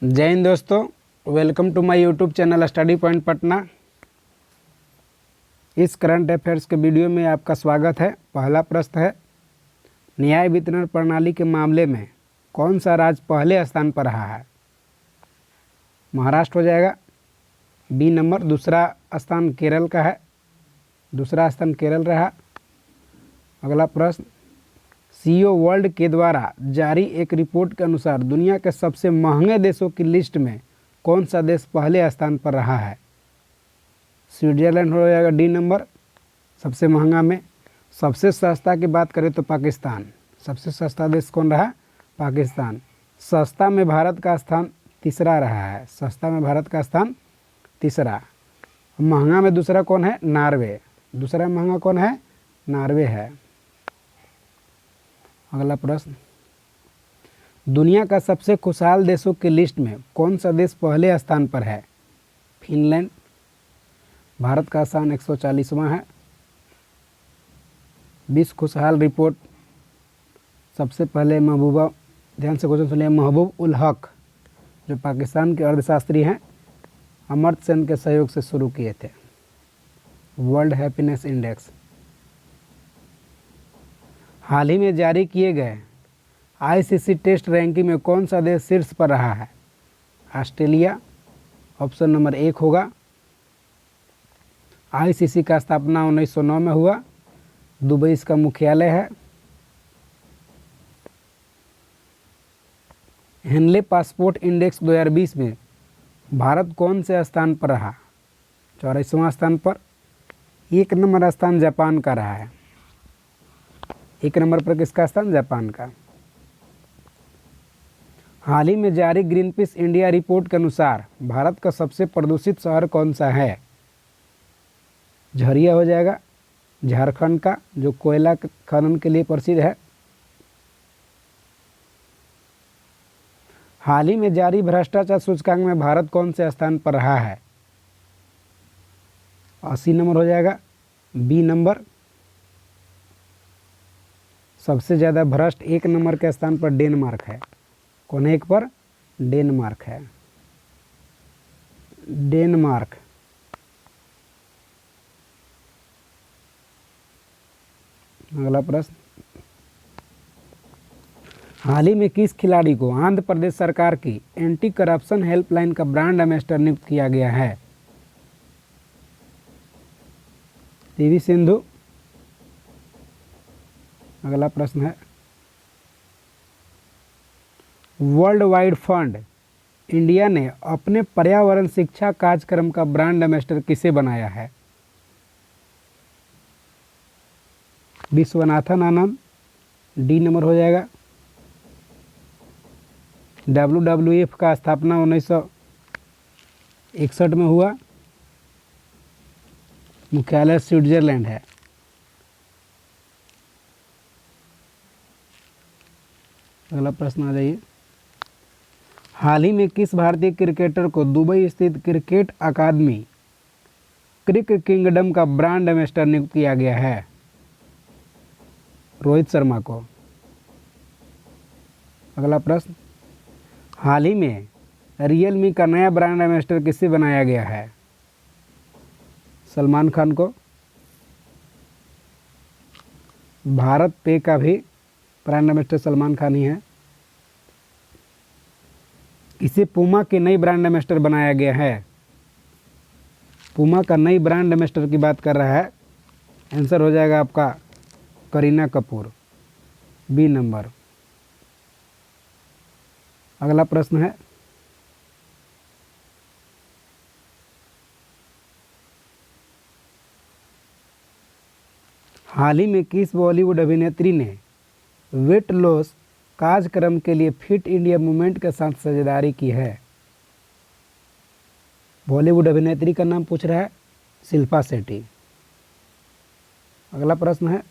जय हिंद दोस्तों, welcome to my YouTube channel study point Patna. इस करंट अफेयर्स के वीडियो में आपका स्वागत है। पहला प्रश्न है, न्याय वितरण प्रणाली के मामले में कौन सा राज्य पहले स्थान पर रहा है? महाराष्ट्र हो जाएगा। B number. दूसरा स्थान केरल का है, दूसरा स्थान केरल रहा। अगला प्रश्न, सीईओ वर्ल्ड के द्वारा जारी एक रिपोर्ट के अनुसार दुनिया के सबसे महंगे देशों की लिस्ट में कौन सा देश पहले स्थान पर रहा है? स्विट्जरलैंड हो जाएगा डी नंबर सबसे महंगा में। सबसे सस्ता की बात करें तो पाकिस्तान। सबसे सस्ता देश कौन रहा? पाकिस्तान। सस्ता में भारत का स्थान तीसरा रहा है। सस्ता में भारत का स्थान तीसरा। महंगा में दूसरा कौन है? नॉर्वे। दूसरा महंगा कौन है? नॉर्वे है। अगला प्रश्न, दुनिया का सबसे खुशहाल देशों की लिस्ट में कौन सा देश पहले स्थान पर है? फिनलैंड। भारत का स्थान 140वां है। विश्व खुशहाल रिपोर्ट सबसे पहले महबूबा, ध्यान से क्वेश्चन सुनिए, महबूब उल हक जो पाकिस्तान के अर्थशास्त्री हैं, अमर्त्य सेन के सहयोग से शुरू किए थे। World happiness index. हाल ही में जारी किए गए आईसीसी टेस्ट रैंकिंग में कौन सा देश शीर्ष पर रहा है? ऑस्ट्रेलिया ऑप्शन नंबर 1 होगा। आईसीसी का स्थापना 1909 में हुआ। दुबई इसका मुख्यालय है। हेनले पासपोर्ट इंडेक्स 2020 में भारत कौन से स्थान पर रहा? 84वां स्थान पर। 1 नंबर स्थान जापान का रहा है। 1 नंबर पर किसका स्थान? जापान का। हाल ही में जारी ग्रीनपीस इंडिया रिपोर्ट के अनुसार भारत का सबसे प्रदूषित शहर कौन सा है? झरिया हो जाएगा, झारखंड का, जो कोयला खनन के लिए प्रसिद्ध है। हाल ही में जारी भ्रष्टाचार सूचकांक में भारत कौन से स्थान पर रहा है? 80 नंबर हो जाएगा। B number. सबसे ज़्यादा भ्रष्ट 1 नंबर के स्थान पर डेनमार्क है। कौन है 1 पर? डेनमार्क है। डेनमार्क। अगला प्रश्न, हाल ही में किस खिलाड़ी को आंध्र प्रदेश सरकार की एंटी करप्शन हेल्पलाइन का ब्रांड एम्बेसडर नियुक्त किया गया है? पीवी सिंधु। अगला प्रश्न है, वर्ल्ड वाइड फंड इंडिया ने अपने पर्यावरण शिक्षा कार्यक्रम का ब्रांड एम्बेसडर किसे बनाया है? विश्वनाथन आनंद। डी नंबर हो जाएगा। WWF का स्थापना 1961 में हुआ। मुख्यालय स्विट्जरलैंड है। अगला प्रश्न आ जाइए, हाल ही में किस भारतीय क्रिकेटर को दुबई स्थित क्रिकेट अकादमी क्रिक किंगडम का ब्रांड एम्बेसडर नियुक्त किया गया है? रोहित शर्मा को। अगला प्रश्न, हाल ही में रियलमी का नया ब्रांड एम्बेसडर किसे बनाया गया है? सलमान खान को। भारत पे का भी ब्रांड एम्बेसडर सलमान खान ही है। इसे पूमा के नई ब्रांड एम्बेसडर बनाया गया है। पूमा का नई ब्रांड एम्बेसडर की बात कर रहा है। आंसर हो जाएगा आपका करीना कपूर। B number. अगला प्रश्न है, हाल ही में किस बॉलीवुड अभिनेत्री ने वेट लॉस कार्यक्रम के लिए फिट इंडिया मूवमेंट के साथ साझेदारी की है? बॉलीवुड अभिनेत्री का नाम पूछ रहा है, शिल्पा शेट्टी। अगला प्रश्न है,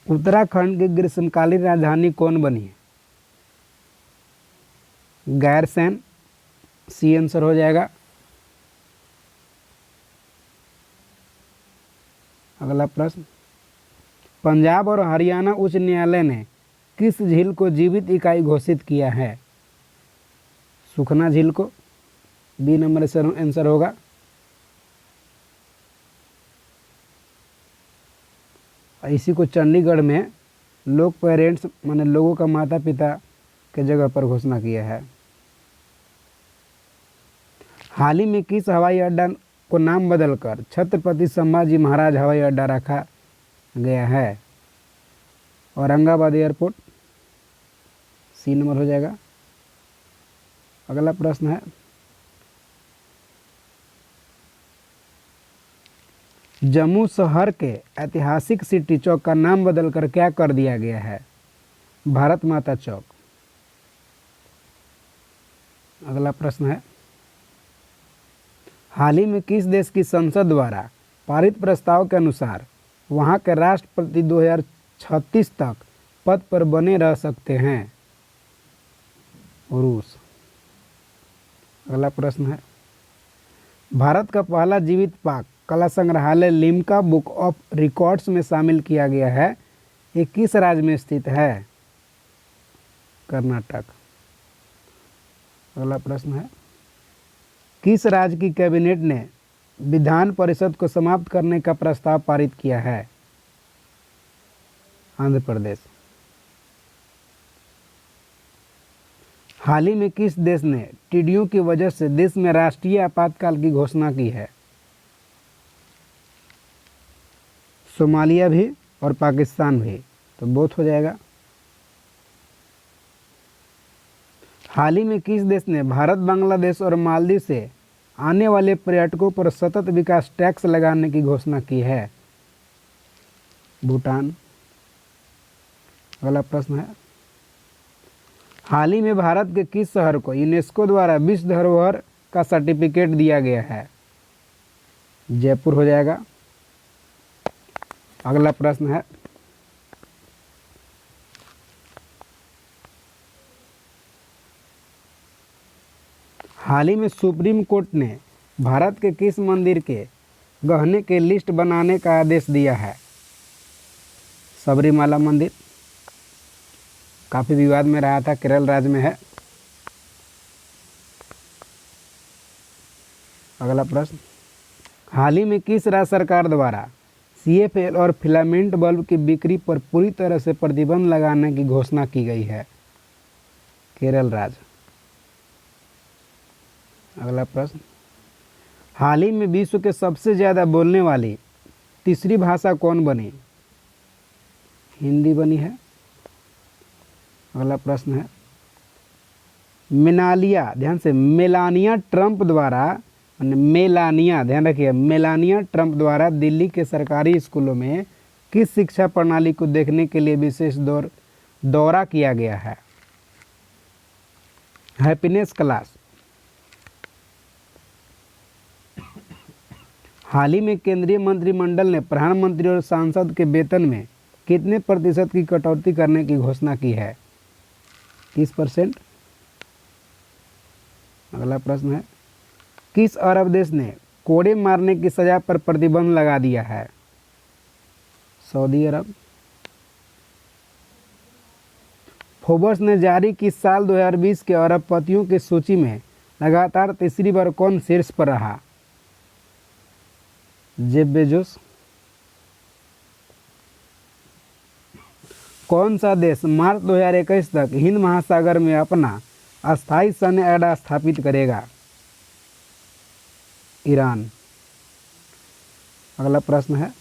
उत्तराखंड की ग्रीष्मकालीन राजधानी कौन बनी है? गैरसैंण। सी आंसर हो जाएगा। अगला प्रश्न, पंजाब और हरियाणा उच्च न्यायालय ने किस झील को जीवित इकाई घोषित किया है? सुखना झील को। बी नंबर आंसर होगा। इसी को चंडीगढ़ में लोग पेरेंट्स माने लोगों का माता पिता के जगह पर घोषणा किया है। हाल ही में किस हवाई अड्डा को नाम बदलकर छत्रपति संभाजी महाराज हवाई अड्डा रखा गया है? औरंगाबाद एयरपोर्ट। सी नंबर हो जाएगा। अगला प्रश्न है, जम्मू शहर के ऐतिहासिक सिटी चौक का नाम बदलकर क्या कर दिया गया है? भारत माता चौक। अगला प्रश्न है, हाल ही में किस देश की संसद द्वारा पारित प्रस्ताव के अनुसार वहां के राष्ट्रपति 2036 तक पद पर बने रह सकते हैं? रूस। अगला प्रश्न है, भारत का पहला जीवित पाक कला संग्रहालय लिम्का बुक ऑफ रिकॉर्ड्स में शामिल किया गया है। ये किस राज्य में स्थित है? कर्नाटक। अगला प्रश्न है, किस राज्य की कैबिनेट ने विधान परिषद को समाप्त करने का प्रस्ताव पारित किया है? आंध्र प्रदेश। हाल ही में किस देश ने टिड्डियों की वजह से देश में राष्ट्रीय आपातकाल की घोषणा की है? सोमालिया भी और पाकिस्तान भी, तो बोथ हो जाएगा। हाल ही में किस देश ने भारत, बांग्लादेश और मालदीव से आने वाले पर्यटकों पर सतत विकास टैक्स लगाने की घोषणा की है? भूटान। अगला प्रश्न है, हाल ही में भारत के किस शहर को यूनेस्को द्वारा विश्व धरोहर का सर्टिफिकेट दिया गया है? जयपुर हो जाएगा। अगला प्रश्न है, हाल ही में सुप्रीम कोर्ट ने भारत के किस मंदिर के गहने के लिस्ट बनाने का आदेश दिया है? सबरीमाला मंदिर। काफ़ी विवाद में रहा था, केरल राज्य में है। अगला प्रश्न, हाल ही में किस राज्य सरकार द्वारा CFL और फिलामेंट बल्ब की बिक्री पर पूरी तरह से प्रतिबंध लगाने की घोषणा की गई है? केरल राज्य। अगला प्रश्न, हाल ही में विश्व के सबसे ज़्यादा बोलने वाली तीसरी भाषा कौन बनी? हिंदी बनी है। अगला प्रश्न है, ध्यान से मेलानिया ट्रंप द्वारा, मेलानिया ध्यान रखिए, मेलानिया ट्रंप द्वारा दिल्ली के सरकारी स्कूलों में किस शिक्षा प्रणाली को देखने के लिए विशेष दौरा किया गया है? Happiness class. हाल ही में केंद्रीय मंत्रिमंडल ने प्रधानमंत्री और सांसद के वेतन में कितने प्रतिशत की कटौती करने की घोषणा की है? 30%। अगला प्रश्न है, किस अरब देश ने कोड़े मारने की सजा पर प्रतिबंध लगा दिया है? सऊदी अरब। फोर्ब्स ने जारी की साल 2020 के अरबपतियों की सूची में लगातार तीसरी बार कौन शीर्ष पर रहा? Jeff Bezos. कौन सा देश मार्च 2021 तक हिंद महासागर में अपना अस्थायी सैन्य अड्डा स्थापित करेगा? ईरान। अगला प्रश्न है,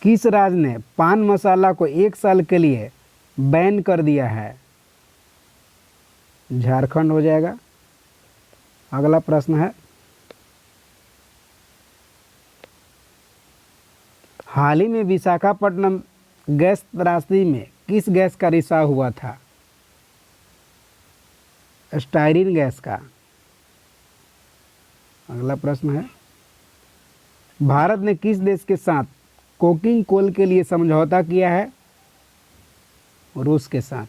किस राज्य ने पान मसाला को 1 साल के लिए बैन कर दिया है? झारखंड हो जाएगा। अगला प्रश्न है, हाल ही में विशाखापट्टनम गैस त्रासदी में किस गैस का रिसाव हुआ था? स्टायरीन गैस का। अगला प्रश्न है, भारत ने किस देश के साथ कोकिंग कोल के लिए समझौता किया है? रूस के साथ।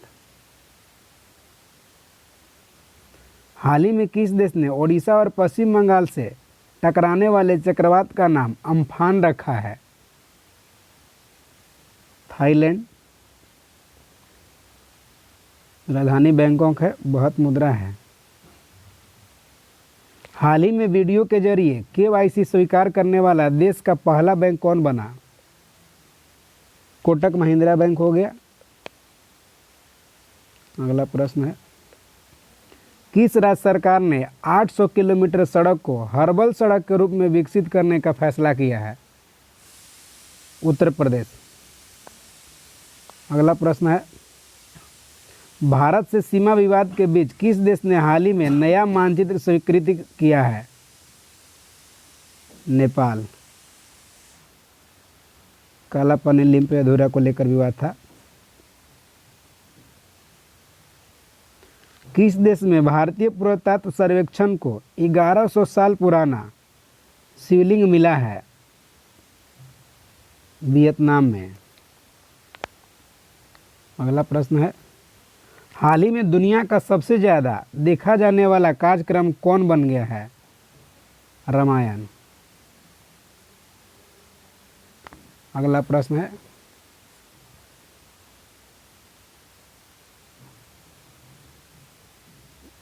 हाल ही में किस देश ने ओडिशा और पश्चिम बंगाल से टकराने वाले चक्रवात का नाम अम्फान रखा है? थाईलैंड। राजधानी बैंकॉक है। बहुत मुद्रा है। हाल ही में वीडियो के जरिए केवाईसी स्वीकार करने वाला देश का पहला बैंक कौन बना? कोटक महिंद्रा बैंक हो गया। अगला प्रश्न है, किस राज्य सरकार ने 800 किलोमीटर सड़क को हर्बल सड़क के रूप में विकसित करने का फैसला किया है? उत्तर प्रदेश। अगला प्रश्न है, भारत से सीमा विवाद के बीच किस देश ने हाल ही में नया मानचित्र स्वीकृत किया है? नेपाल। काला पानी लिंक पे अधूरा को लेकर विवाद था। किस देश में भारतीय पुरातत्व सर्वेक्षण को 1100 साल पुराना शिवलिंग मिला है? वियतनाम में। अगला प्रश्न है, हाल ही में दुनिया का सबसे ज़्यादा देखा जाने वाला कार्यक्रम कौन बन गया है? रामायण। अगला प्रश्न है,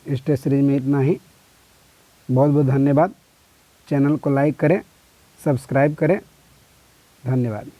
इस टेस्ट सीरीज में इतना ही। बहुत बहुत धन्यवाद। चैनल को लाइक करें, सब्सक्राइब करें। धन्यवाद।